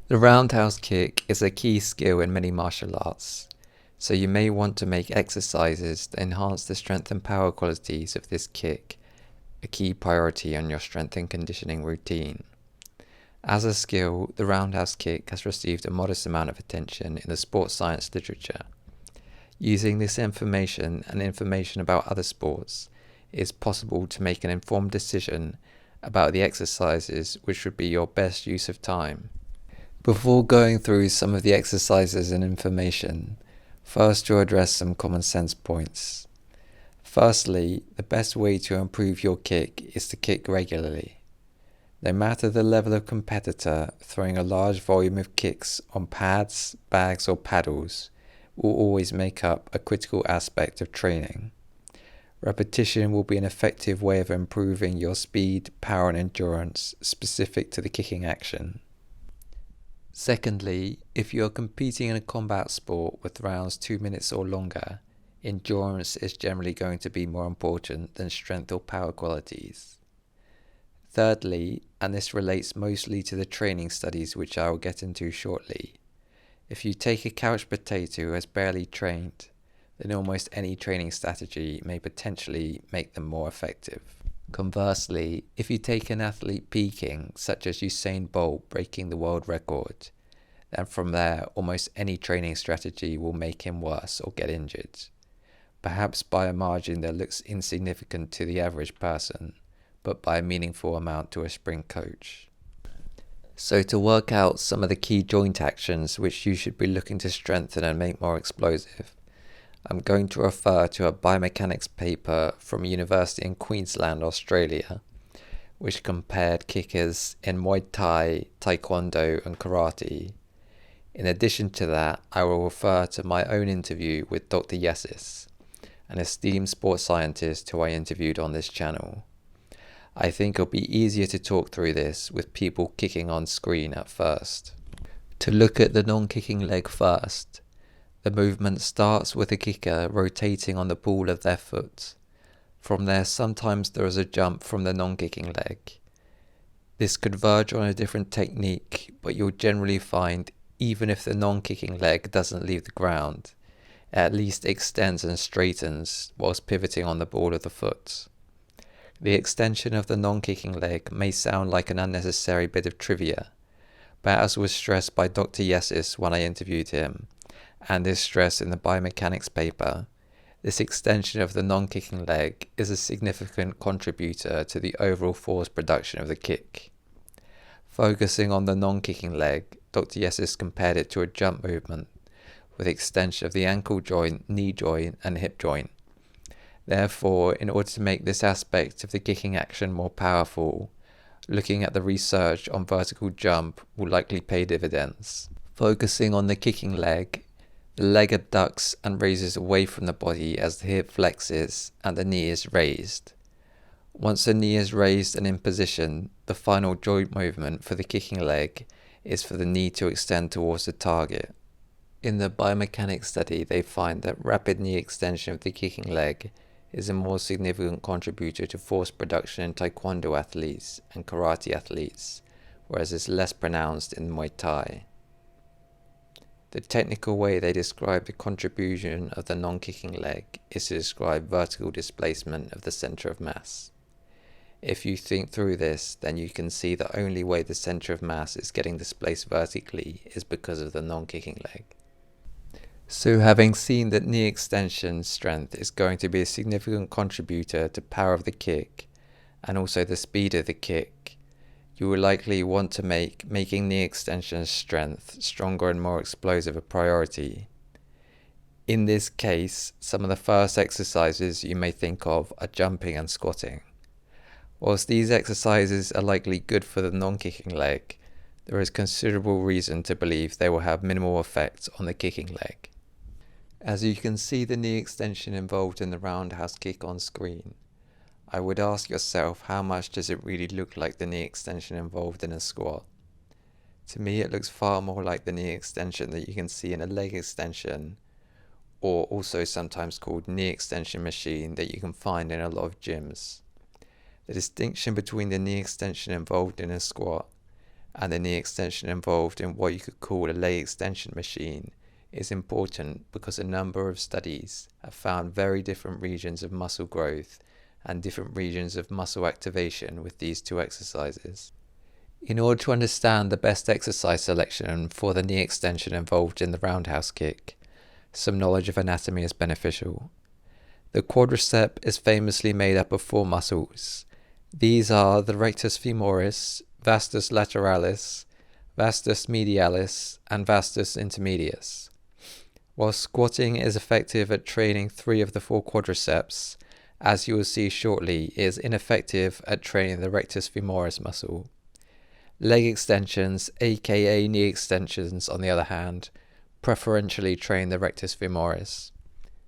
The roundhouse kick is a key skill in many martial arts, so you may want to make exercises that enhance the strength and power qualities of this kick a key priority on your strength and conditioning routine. As a skill, the roundhouse kick has received a modest amount of attention in the sports science literature. Using this information and information about other sports, it is possible to make an informed decision about the exercises which would be your best use of time. Before going through some of the exercises and information, first to address some common sense points. Firstly, the best way to improve your kick is to kick regularly. No matter the level of competitor, throwing a large volume of kicks on pads, bags or paddles will always make up a critical aspect of training. Repetition will be an effective way of improving your speed, power and endurance specific to the kicking action. Secondly, if you are competing in a combat sport with rounds 2 minutes or longer, endurance is generally going to be more important than strength or power qualities. Thirdly, and this relates mostly to the training studies which I will get into shortly, if you take a couch potato who has barely trained, then almost any training strategy may potentially make them more effective. Conversely, if you take an athlete peaking, such as Usain Bolt breaking the world record, then from there almost any training strategy will make him worse or get injured, perhaps by a margin that looks insignificant to the average person, but by a meaningful amount to a sprint coach. So to work out some of the key joint actions which you should be looking to strengthen and make more explosive, I'm going to refer to a biomechanics paper from a university in Queensland, Australia, which compared kickers in Muay Thai, Taekwondo and Karate. In addition to that, I will refer to my own interview with Dr. Yesis, an esteemed sports scientist who I interviewed on this channel. I think it'll be easier to talk through this with people kicking on screen at first. To look at the non-kicking leg first, the movement starts with the kicker rotating on the ball of their foot. From there, sometimes there is a jump from the non-kicking leg. This could verge on a different technique, but you'll generally find even if the non-kicking leg doesn't leave the ground, it at least extends and straightens whilst pivoting on the ball of the foot. The extension of the non-kicking leg may sound like an unnecessary bit of trivia, but as was stressed by Dr. Yesis when I interviewed him, and is stressed in the biomechanics paper, this extension of the non-kicking leg is a significant contributor to the overall force production of the kick. Focusing on the non-kicking leg, Dr. Yesis compared it to a jump movement, with extension of the ankle joint, knee joint and hip joint. Therefore, in order to make this aspect of the kicking action more powerful, looking at the research on vertical jump will likely pay dividends. Focusing on the kicking leg, the leg abducts and raises away from the body as the hip flexes and the knee is raised. Once the knee is raised and in position, the final joint movement for the kicking leg is for the knee to extend towards the target. In the biomechanics study, they find that rapid knee extension of the kicking leg is a more significant contributor to force production in Taekwondo athletes and Karate athletes, whereas it's less pronounced in Muay Thai. The technical way they describe the contribution of the non-kicking leg is to describe vertical displacement of the center of mass. If you think through this, then you can see the only way the center of mass is getting displaced vertically is because of the non-kicking leg. So having seen that knee extension strength is going to be a significant contributor to power of the kick and also the speed of the kick, you will likely want to make making knee extension strength stronger and more explosive a priority. In this case, some of the first exercises you may think of are jumping and squatting. Whilst these exercises are likely good for the non-kicking leg, there is considerable reason to believe they will have minimal effect on the kicking leg. As you can see the knee extension involved in the roundhouse kick on screen, I would ask yourself how much does it really look like the knee extension involved in a squat. To me it looks far more like the knee extension that you can see in a leg extension, or also sometimes called knee extension machine that you can find in a lot of gyms. The distinction between the knee extension involved in a squat and the knee extension involved in what you could call a leg extension machine is important because a number of studies have found very different regions of muscle growth and different regions of muscle activation with these two exercises. In order to understand the best exercise selection for the knee extension involved in the roundhouse kick, some knowledge of anatomy is beneficial. The quadricep is famously made up of 4 muscles. These are the rectus femoris, vastus lateralis, vastus medialis, and vastus intermedius. While squatting is effective at training 3 of the 4 quadriceps, as you will see shortly, it is ineffective at training the rectus femoris muscle. Leg extensions, aka knee extensions, on the other hand, preferentially train the rectus femoris.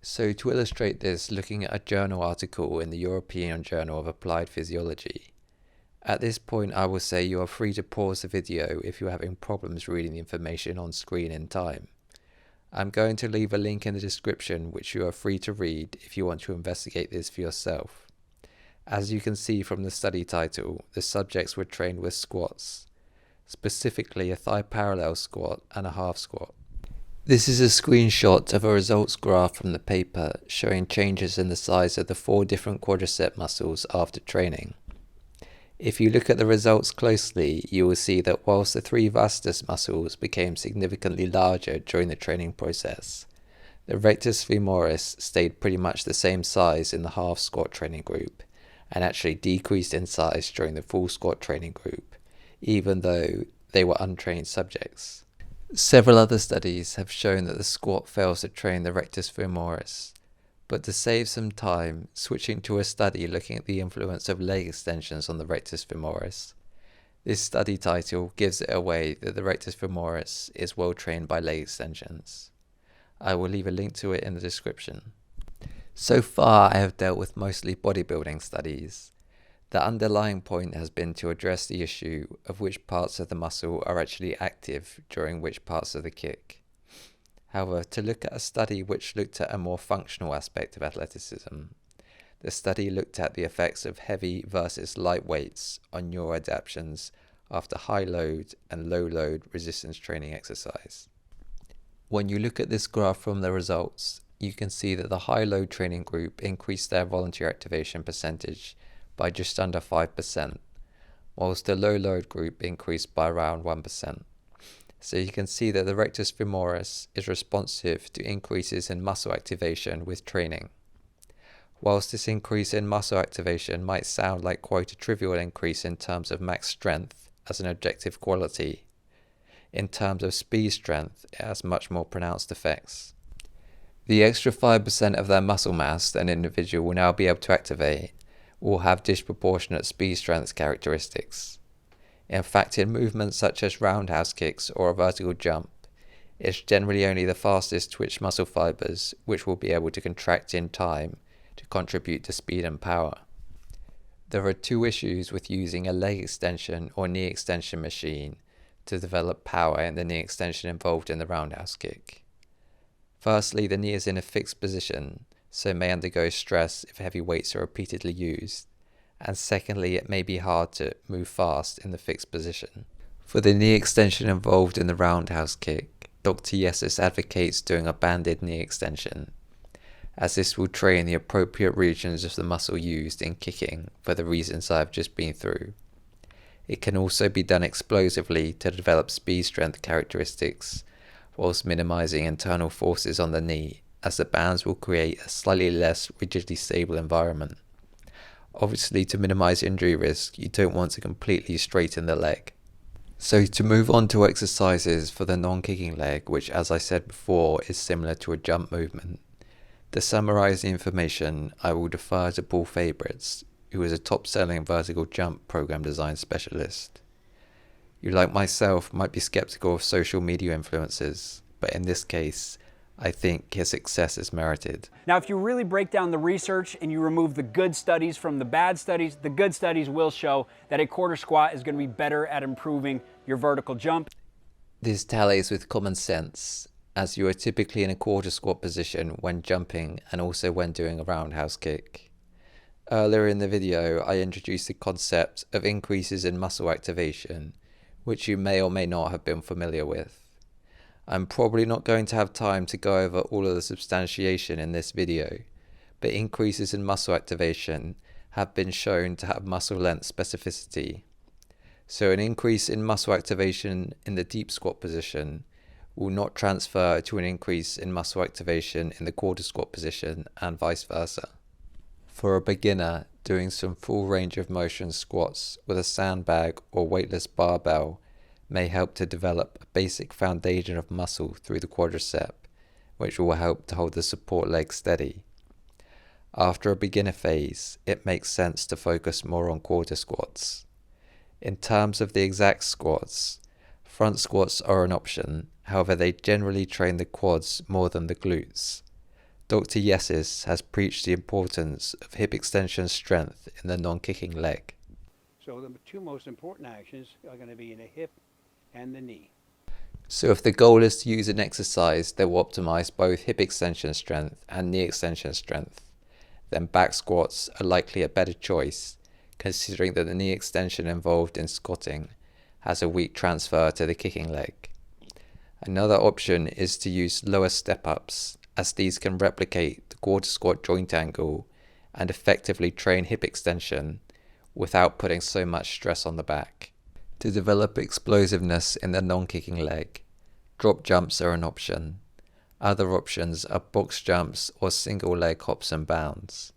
So to illustrate this, looking at a journal article in the European Journal of Applied Physiology. At this point I will say you are free to pause the video if you are having problems reading the information on screen in time. I'm going to leave a link in the description which you are free to read if you want to investigate this for yourself. As you can see from the study title, the subjects were trained with squats, specifically a thigh parallel squat and a half squat. This is a screenshot of a results graph from the paper showing changes in the size of the 4 different quadricep muscles after training. If you look at the results closely, you will see that whilst the 3 vastus muscles became significantly larger during the training process, the rectus femoris stayed pretty much the same size in the half squat training group and actually decreased in size during the full squat training group, even though they were untrained subjects. Several other studies have shown that the squat fails to train the rectus femoris, but to save some time, switching to a study looking at the influence of leg extensions on the rectus femoris. This study title gives it away that the rectus femoris is well trained by leg extensions. I will leave a link to it in the description. So far I have dealt with mostly bodybuilding studies. The underlying point has been to address the issue of which parts of the muscle are actually active during which parts of the kick. However, to look at a study which looked at a more functional aspect of athleticism, the study looked at the effects of heavy versus light weights on neuroadaptations after high load and low load resistance training exercise. When you look at this graph from the results, you can see that the high load training group increased their voluntary activation percentage by just under 5%, whilst the low load group increased by around 1%. So you can see that the rectus femoris is responsive to increases in muscle activation with training. Whilst this increase in muscle activation might sound like quite a trivial increase in terms of max strength as an objective quality, in terms of speed strength it has much more pronounced effects. The extra 5% of their muscle mass that an individual will now be able to activate will have disproportionate speed strength characteristics. In fact, in movements such as roundhouse kicks or a vertical jump, it's generally only the fastest twitch muscle fibers which will be able to contract in time to contribute to speed and power. There are 2 issues with using a leg extension or knee extension machine to develop power in the knee extension involved in the roundhouse kick. Firstly, the knee is in a fixed position, so may undergo stress if heavy weights are repeatedly used, and secondly, it may be hard to move fast in the fixed position. For the knee extension involved in the roundhouse kick, Dr. Yesus advocates doing a banded knee extension, as this will train the appropriate regions of the muscle used in kicking for the reasons I have just been through. It can also be done explosively to develop speed strength characteristics, whilst minimizing internal forces on the knee, as the bands will create a slightly less rigidly stable environment. Obviously, to minimize injury risk, you don't want to completely straighten the leg. So to move on to exercises for the non-kicking leg, which as I said before is similar to a jump movement. To summarize the information, I will defer to Paul Fabritz, who is a top-selling vertical jump program design specialist. You, like myself, might be skeptical of social media influencers, but in this case, I think his success is merited. Now, if you really break down the research and you remove the good studies from the bad studies, the good studies will show that a quarter squat is going to be better at improving your vertical jump. This tallies with common sense, as you are typically in a quarter squat position when jumping and also when doing a roundhouse kick. Earlier in the video, I introduced the concept of increases in muscle activation, which you may or may not have been familiar with. I'm probably not going to have time to go over all of the substantiation in this video, but increases in muscle activation have been shown to have muscle length specificity. So an increase in muscle activation in the deep squat position will not transfer to an increase in muscle activation in the quarter squat position and vice versa. For a beginner, doing some full range of motion squats with a sandbag or weightless barbell may help to develop a basic foundation of muscle through the quadricep, which will help to hold the support leg steady. After a beginner phase, it makes sense to focus more on quarter squats. In terms of the exact squats, front squats are an option, however they generally train the quads more than the glutes. Dr. Yesis has preached the importance of hip extension strength in the non-kicking leg. So the two most important actions are going to be in the hip and the knee. So if the goal is to use an exercise that will optimize both hip extension strength and knee extension strength, then back squats are likely a better choice, considering that the knee extension involved in squatting has a weak transfer to the kicking leg. Another option is to use lower step-ups, as these can replicate the quarter squat joint angle and effectively train hip extension without putting so much stress on the back. To develop explosiveness in the non-kicking leg, drop jumps are an option. Other options are box jumps or single leg hops and bounds.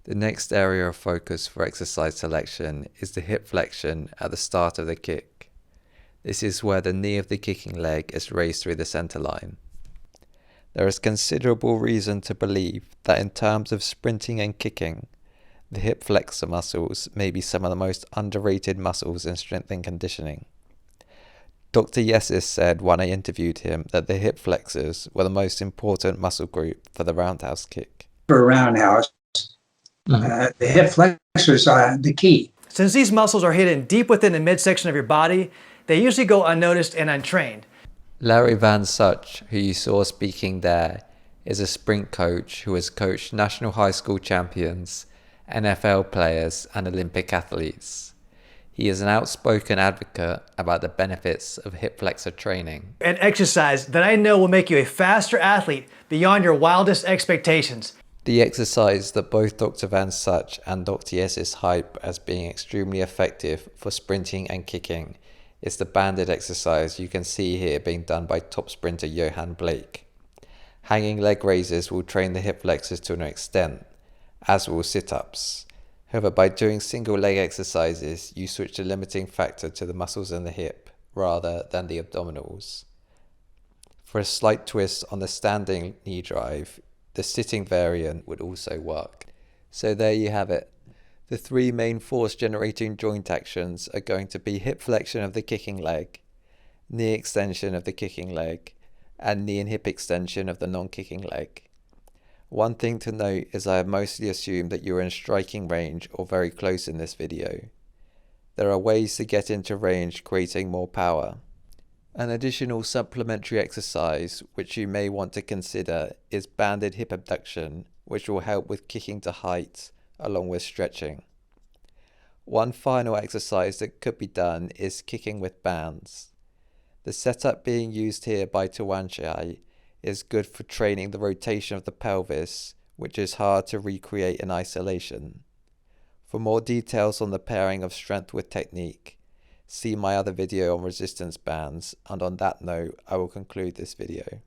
The next area of focus for exercise selection is the hip flexion at the start of the kick. This is where the knee of the kicking leg is raised through the center line. There is considerable reason to believe that in terms of sprinting and kicking, the hip flexor muscles may be some of the most underrated muscles in strength and conditioning. Dr. Yesis said when I interviewed him that the hip flexors were the most important muscle group for the roundhouse kick. For a roundhouse, the hip flexors are the key. Since these muscles are hidden deep within the midsection of your body, they usually go unnoticed and untrained. Larry Van Such, who you saw speaking there, is a sprint coach who has coached national high school champions, NFL players, and Olympic athletes. He is an outspoken advocate about the benefits of hip flexor training. An exercise that I know will make you a faster athlete beyond your wildest expectations. The exercise that both Dr. Van Such and Dr. Yesis hype as being extremely effective for sprinting and kicking is the banded exercise you can see here being done by top sprinter Johan Blake. Hanging leg raises will train the hip flexors to an extent, as will sit-ups. However, by doing single leg exercises, you switch the limiting factor to the muscles in the hip rather than the abdominals. For a slight twist on the standing knee drive, the sitting variant would also work. So there you have it. The three main force generating joint actions are going to be hip flexion of the kicking leg, knee extension of the kicking leg, and knee and hip extension of the non-kicking leg. One thing to note is I have mostly assumed that you're in striking range or very close in this video. There are ways to get into range creating more power. An additional supplementary exercise which you may want to consider is banded hip abduction, which will help with kicking to height along with stretching. One final exercise that could be done is kicking with bands. The setup being used here by Tawanchai is good for training the rotation of the pelvis, which is hard to recreate in isolation. For more details on the pairing of strength with technique, see my other video on resistance bands, and on that note, I will conclude this video.